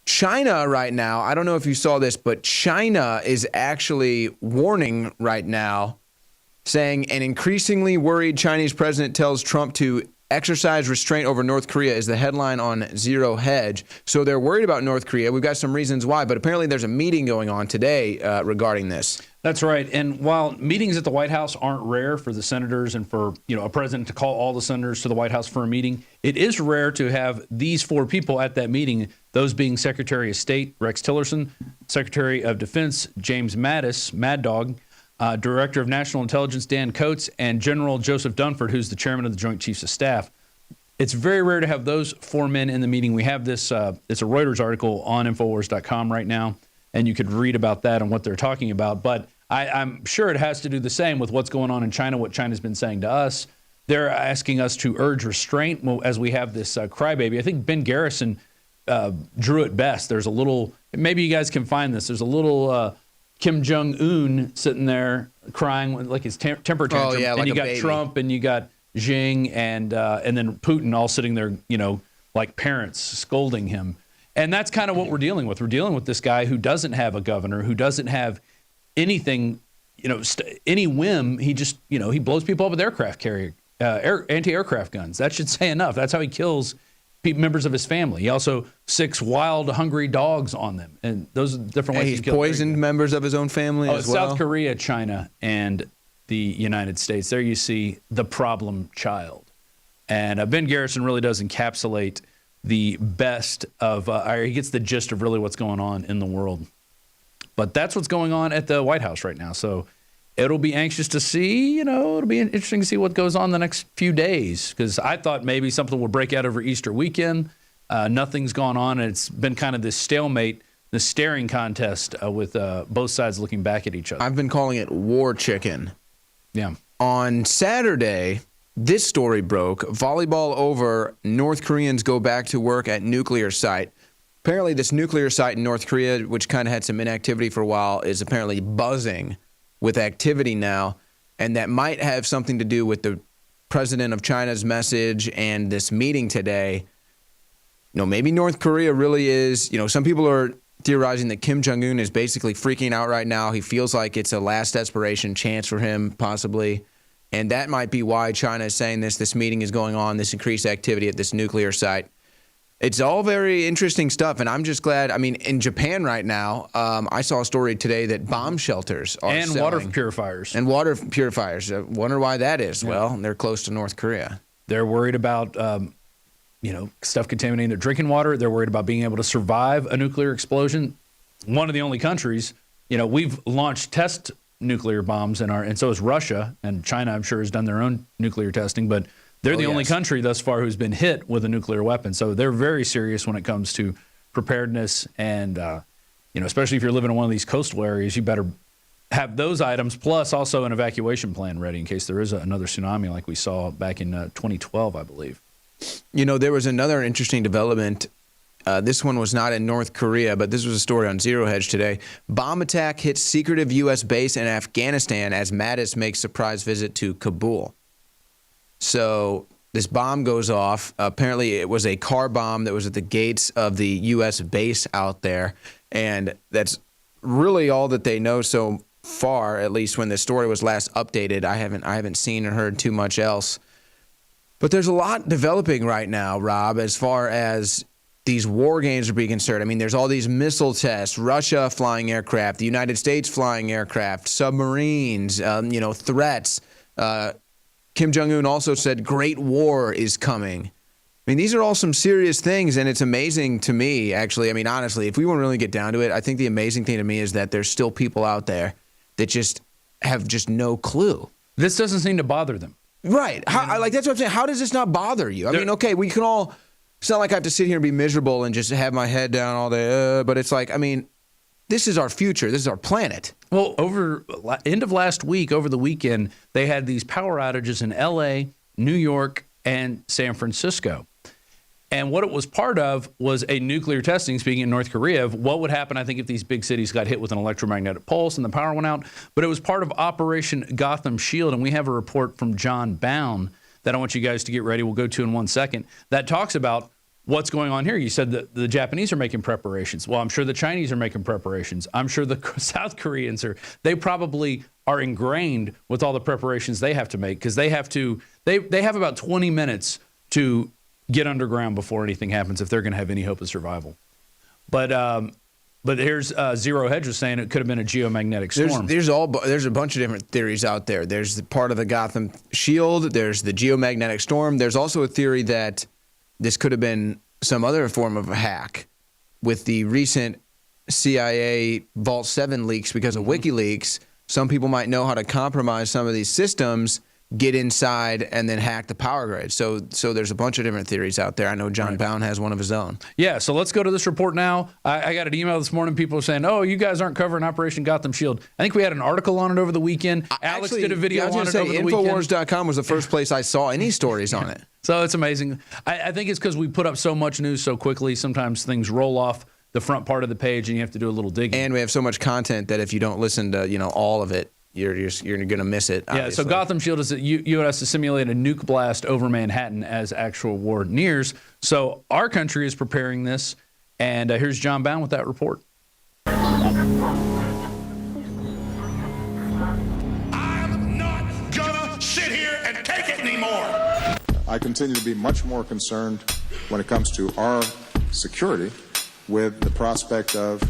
China right now, I don't know if you saw this, but China is actually warning right now, saying an increasingly worried Chinese president tells Trump to exercise restraint over North Korea is the headline on Zero Hedge. So they're worried about North Korea. We've got some reasons why, but apparently there's a meeting going on today regarding this. That's right. And while meetings at the White House aren't rare for the senators and for, a president to call all the senators to the White House for a meeting, it is rare to have these four people at that meeting, those being Secretary of State Rex Tillerson, Secretary of Defense James Mattis, Mad Dog, Director of National Intelligence Dan Coats, and General Joseph Dunford, who's the chairman of the Joint Chiefs of Staff. It's very rare to have those four men in the meeting. We have this, it's a Reuters article on Infowars.com right now, and you could read about that and what they're talking about. But I'm sure it has to do the same with what's going on in China, what China's been saying to us. They're asking us to urge restraint as we have this crybaby. I think Ben Garrison drew it best. There's a little, maybe you guys can find this, there's a little Kim Jong-un sitting there crying like his temper tantrum. Oh, yeah, and like you a got baby. Trump and you got Xi and then Putin all sitting there, like parents scolding him. And that's kind of what we're dealing with. We're dealing with this guy who doesn't have a governor, who doesn't have anything, any whim. He just, he blows people up with aircraft carrier, anti-aircraft guns. That should say enough. That's how he kills members of his family. He also sicks wild, hungry dogs on them. And those are different ways He's to kill. poisoned members of his own family as well. South Korea, China, and the United States. There you see the problem child. And Ben Garrison really does encapsulate the best of, he gets the gist of really what's going on in the world. But that's what's going on at the White House right now. So it'll be anxious to see, it'll be interesting to see what goes on the next few days. Because I thought maybe something would break out over Easter weekend. Nothing's gone on. And it's been kind of this stalemate, this staring contest with both sides looking back at each other. I've been calling it war chicken. Yeah. On Saturday, this story broke. Volleyball over, North Koreans go back to work at nuclear site. Apparently, this nuclear site in North Korea, which kind of had some inactivity for a while, is apparently buzzing with activity now. And that might have something to do with the president of China's message and this meeting today. Maybe North Korea really is, some people are theorizing that Kim Jong-un is basically freaking out right now. He feels like it's a last desperation chance for him, possibly. And that might be why China is saying this meeting is going on, this increased activity at this nuclear site. It's all very interesting stuff, and I'm just glad. I mean, in Japan right now, I saw a story today that bomb shelters are and selling. water purifiers. And water purifiers. I wonder why that is. Yeah. Well, they're close to North Korea. They're worried about, stuff contaminating their drinking water. They're worried about being able to survive a nuclear explosion. One of the only countries, we've launched test nuclear bombs and so is Russia, and China, I'm sure, has done their own nuclear testing, but they're the only country thus far who's been hit with a nuclear weapon. So they're very serious when it comes to preparedness. And, especially if you're living in one of these coastal areas, you better have those items, plus also an evacuation plan ready in case there is another tsunami like we saw back in 2012, I believe. There was another interesting development. This one was not in North Korea, but this was a story on Zero Hedge today. Bomb attack hits secretive U.S. base in Afghanistan as Mattis makes surprise visit to Kabul. So this bomb goes off. Apparently, it was a car bomb that was at the gates of the U.S. base out there. And that's really all that they know so far, at least when this story was last updated. I haven't seen or heard too much else. But there's a lot developing right now, Rob, as far as these war games are being concerned. I mean, there's all these missile tests, Russia flying aircraft, the United States flying aircraft, submarines, threats. Kim Jong-un also said Great War is coming. I mean, these are all some serious things, and it's amazing to me, actually. I mean, honestly, if we want to really get down to it, I think the amazing thing to me is that there's still people out there that just have just no clue. This doesn't seem to bother them. Right. That's what I'm saying. How does this not bother you? I mean, okay, we can all – it's not like I have to sit here and be miserable and just have my head down all day, but it's like, I mean, this is our future. This is our planet. Well, end of last week, over the weekend, they had these power outages in L.A., New York, and San Francisco. And what it was part of was a nuclear testing, speaking in North Korea, of what would happen, I think, if these big cities got hit with an electromagnetic pulse and the power went out. But it was part of Operation Gotham Shield, and we have a report from John Bound that I want you guys to get ready. We'll go to in 1 second. That talks about what's going on here? You said that the Japanese are making preparations. Well, I'm sure the Chinese are making preparations. I'm sure the South Koreans are. They probably are ingrained with all the preparations they have to make, because they have about 20 minutes to get underground before anything happens if they're going to have any hope of survival. But here's Zero Hedge was saying it could have been a geomagnetic storm. There's a bunch of different theories out there. There's the part of the Gotham shield. There's the geomagnetic storm. There's also a theory that this could have been some other form of a hack with the recent CIA Vault 7 leaks because of WikiLeaks. Some people might know how to compromise some of these systems, get inside, and then hack the power grid. So there's a bunch of different theories out there. I know John Bound has one of his own. Yeah, so let's go to this report now. I got an email this morning, people saying, oh, you guys aren't covering Operation Gotham Shield. I think we had an article on it over the weekend. Alex did a video on it over the weekend. Infowars.com was the first place I saw any stories on it. So it's amazing. I think it's because we put up so much news so quickly. Sometimes things roll off the front part of the page and you have to do a little digging. And we have so much content that if you don't listen to all of it, you're going to miss it. Obviously. Yeah, so Gotham Shield is that U.S. to simulate a nuke blast over Manhattan as actual war nears. So our country is preparing this, and here's John Bound with that report. I'm not gonna sit here and take it anymore. I continue to be much more concerned when it comes to our security with the prospect of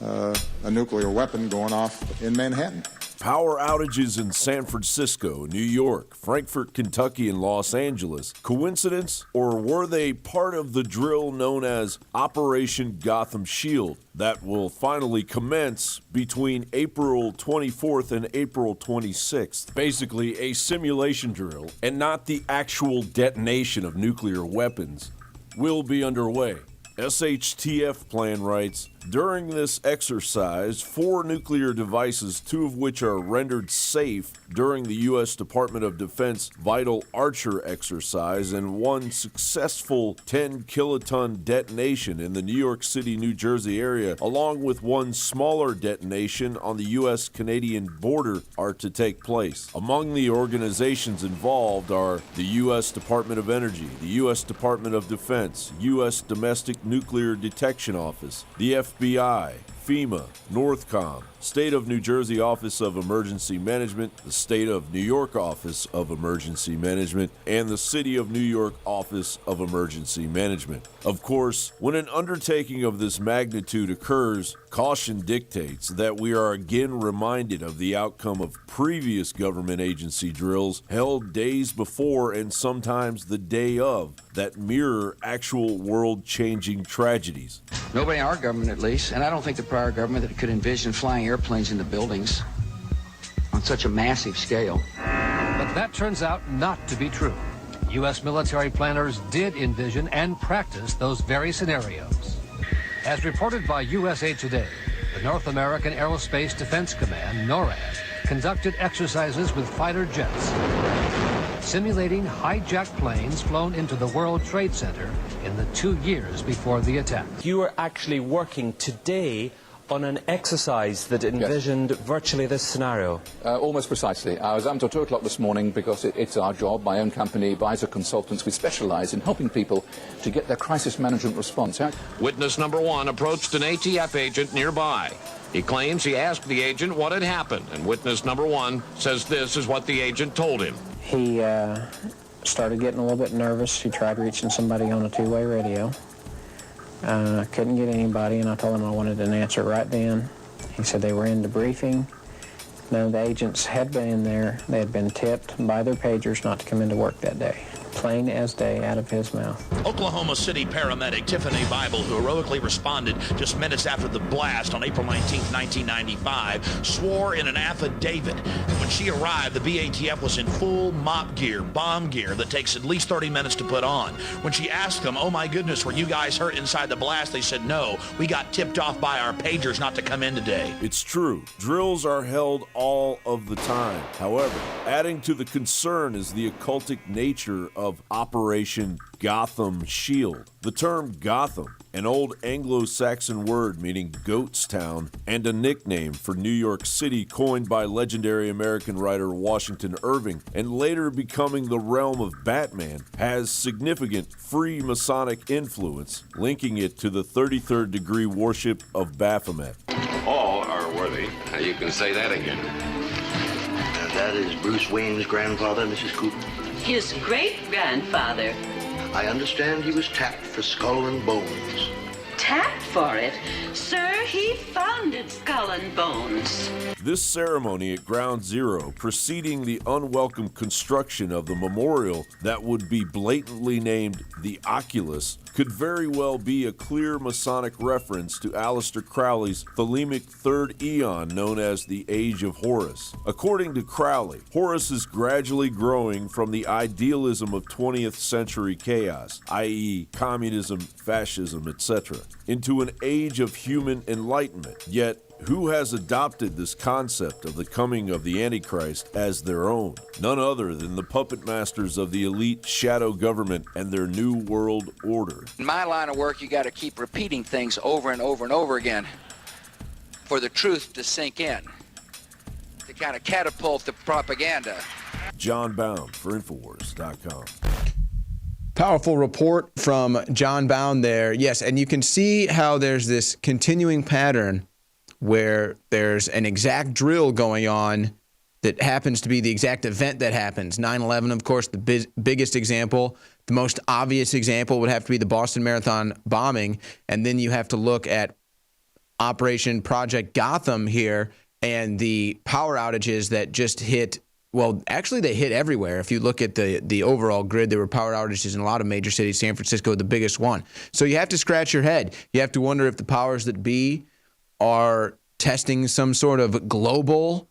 a nuclear weapon going off in Manhattan. Power outages in San Francisco, New York, Frankfurt, Kentucky, and Los Angeles. Coincidence, or were they part of the drill known as Operation Gotham Shield that will finally commence between April 24th and April 26th? Basically, a simulation drill, and not the actual detonation of nuclear weapons, will be underway. SHTF plan writes, during this exercise, 4 nuclear devices, 2 of which are rendered safe during the U.S. Department of Defense Vital Archer exercise, and 1 successful 10-kiloton detonation in the New York City, New Jersey area, along with 1 smaller detonation on the U.S.-Canadian border, are to take place. Among the organizations involved are the U.S. Department of Energy, the U.S. Department of Defense, U.S. Domestic Nuclear Detection Office, the FBI, FEMA, Northcom, State of New Jersey Office of Emergency Management, the State of New York Office of Emergency Management, and the City of New York Office of Emergency Management. Of course, when an undertaking of this magnitude occurs, caution dictates that we are again reminded of the outcome of previous government agency drills held days before and sometimes the day of that mirror actual world-changing tragedies. Nobody in our government, at least, and I don't think the prior government that could envision flying airplanes into buildings on such a massive scale. But that turns out not to be true. U.S. military planners did envision and practice those very scenarios. As reported by USA Today, the North American Aerospace Defense Command, NORAD, conducted exercises with fighter jets, simulating hijacked planes flown into the World Trade Center in the 2 years before the attack. You are actually working today on an exercise that envisioned virtually this scenario. Almost precisely. I was up until 2 o'clock this morning because it's our job, my own company, Advisor Consultants. We specialize in helping people to get their crisis management response. Witness number 1 approached an ATF agent nearby. He claims he asked the agent what had happened, and witness number 1 says this is what the agent told him. He started getting a little bit nervous. He tried reaching somebody on a 2-way radio. Couldn't get anybody, and I told him I wanted an answer right then. He said they were in debriefing. None of the agents had been in there. They had been tipped by their pagers not to come into work that day. Plain as day out of his mouth. Oklahoma City paramedic Tiffany Bible, who heroically responded just minutes after the blast on April 19, 1995, swore in an affidavit when she arrived, the BATF was in full mop gear, bomb gear that takes at least 30 minutes to put on. When she asked them, oh my goodness, were you guys hurt inside the blast? They said, no, we got tipped off by our pagers not to come in today. It's true. Drills are held all of the time. However, adding to the concern is the occultic nature of of Operation Gotham Shield. The term Gotham, an old Anglo-Saxon word meaning goat's town, and a nickname for New York City coined by legendary American writer Washington Irving, and later becoming the realm of Batman, has significant Freemasonic influence, linking it to the 33rd degree worship of Baphomet. All are worthy. Now you can say that again. And that is Bruce Wayne's grandfather, Mrs. Cooper. His great-grandfather. I understand he was tapped for Skull and Bones. Tapped for it? Sir, he founded Skull and Bones. This ceremony at Ground Zero, preceding the unwelcome construction of the memorial that would be blatantly named the Oculus, could very well be a clear Masonic reference to Aleister Crowley's Thelemic Third Eon known as the Age of Horus. According to Crowley, Horus is gradually growing from the idealism of 20th century chaos, i.e. communism, fascism, etc., into an age of human enlightenment. Yet, who has adopted this concept of the coming of the Antichrist as their own? None other than the puppet masters of the elite shadow government and their new world order. In my line of work, you got to keep repeating things over and over and over again for the truth to sink in, to kind of catapult the propaganda. John Bound for Infowars.com. Powerful report from John Bound there. Yes, and you can see how there's this continuing pattern where there's an exact drill going on that happens to be the exact event that happens. 9/11, of course, the biggest example. The most obvious example would have to be the Boston Marathon bombing. And then you have to look at Operation Project Gotham here and the power outages that just hit. Well, actually, they hit everywhere. If you look at the overall grid, there were power outages in a lot of major cities. San Francisco, the biggest one. So you have to scratch your head. You have to wonder if the powers that be are testing some sort of global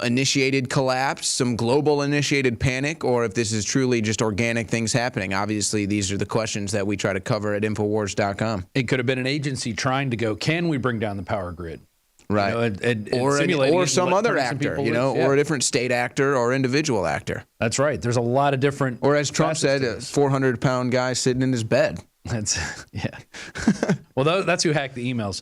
initiated collapse, some global initiated panic, or if this is truly just organic things happening. Obviously, these are the questions that we try to cover at Infowars.com. It could have been an agency trying to go, can we bring down the power grid? Right. Or some other actor, or a different state actor or individual actor. That's right. There's a lot of different. Or as Trump said, a 400-pound guy sitting in his bed. Yeah. Well, that's who hacked the emails.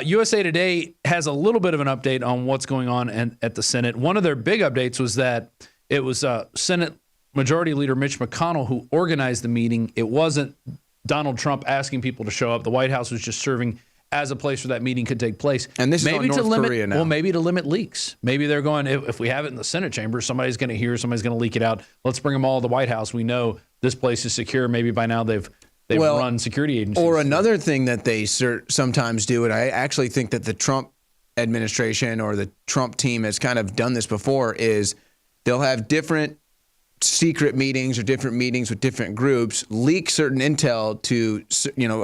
USA Today has a little bit of an update on what's going on at the Senate. One of their big updates was that it was Senate Majority Leader Mitch McConnell who organized the meeting. It wasn't Donald Trump asking people to show up. The White House was just serving as a place where that meeting could take place. And this maybe is on North Korea now. Well, maybe to limit leaks. Maybe they're going, if we have it in the Senate chamber, somebody's going to hear, somebody's going to leak it out. Let's bring them all to the White House. We know this place is secure. Maybe by now they've run security agencies. Or another thing that they sometimes do, and I actually think that the Trump administration or the Trump team has kind of done this before, is they'll have different secret meetings or different meetings with different groups, leak certain intel to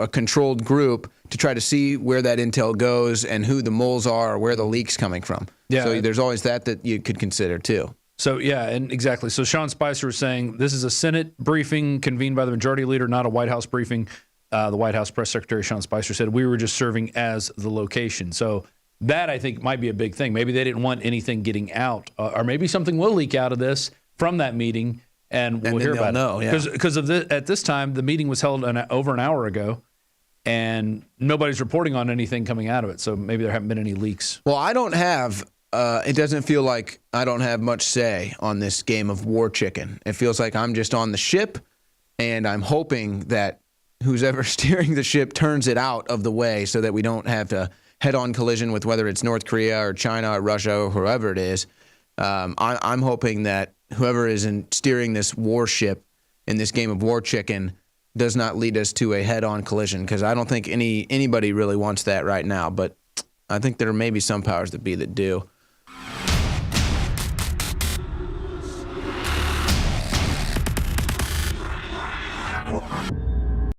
a controlled group to try to see where that intel goes and who the moles are or where the leak's coming from. Yeah. So there's always that you could consider too. So, yeah, and exactly. So Sean Spicer was saying this is a Senate briefing convened by the majority leader, not a White House briefing. The White House press secretary, Sean Spicer, said we were just serving as the location. So that, I think, might be a big thing. Maybe they didn't want anything getting out. Or maybe something will leak out of this from that meeting, and we'll hear about it. Because at this time, the meeting was held over an hour ago, and nobody's reporting on anything coming out of it. So maybe there haven't been any leaks. Well, I don't have... it doesn't feel like I don't have much say on this game of war chicken. It feels like I'm just on the ship, and I'm hoping that who's ever steering the ship turns it out of the way so that we don't have to head-on collision with whether it's North Korea or China or Russia or whoever it is. I'm hoping that whoever is steering this warship in this game of war chicken does not lead us to a head-on collision, because I don't think anybody really wants that right now, but I think there may be some powers that be that do.